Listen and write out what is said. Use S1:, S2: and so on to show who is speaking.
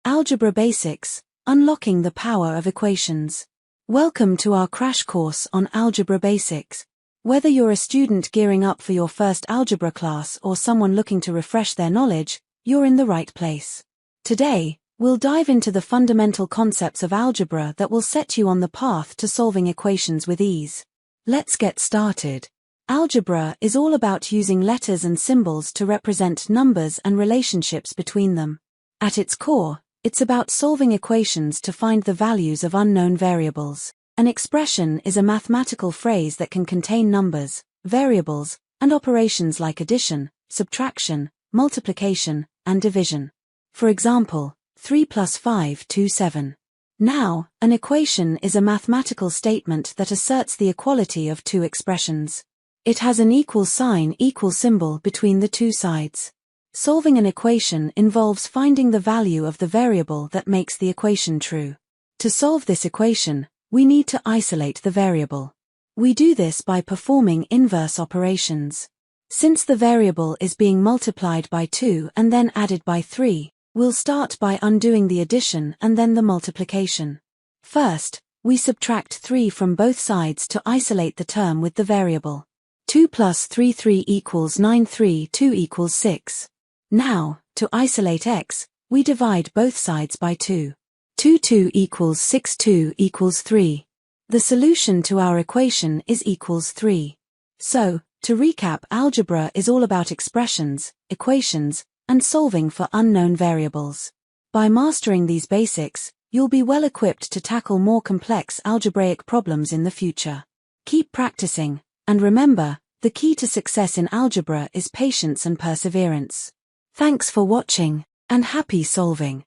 S1: Algebra Basics, Unlocking the Power of Equations. Welcome to our crash course on Algebra Basics. Whether you're a student gearing up for your first algebra class or someone looking to refresh their knowledge, you're in the right place. Today, we'll dive into the fundamental concepts of algebra that will set you on the path to solving equations with ease. Let's get started. Algebra is all about using letters and symbols to represent numbers and relationships between them. At its core, it's about solving equations to find the values of unknown variables. An expression is a mathematical phrase that can contain numbers, variables, and operations like addition, subtraction, multiplication, and division. For example, 3 plus 5 = 7. Now, an equation is a mathematical statement that asserts the equality of two expressions. It has an equal sign symbol between the two sides. Solving an equation involves finding the value of the variable that makes the equation true. To solve this equation, we need to isolate the variable. We do this by performing inverse operations. Since the variable is being multiplied by 2 and then added by 3, we'll start by undoing the addition and then the multiplication. First, we subtract 3 from both sides to isolate the term with the variable. 2 plus 3 equals 9, 2 equals 6. Now, to isolate x, we divide both sides by 2. 2 equals 6, 2 equals 3. The solution to our equation is equals 3. So, to recap, algebra is all about expressions, equations, and solving for unknown variables. By mastering these basics, you'll be well equipped to tackle more complex algebraic problems in the future. Keep practicing, and remember, the key to success in algebra is patience and perseverance. Thanks for watching, and happy solving!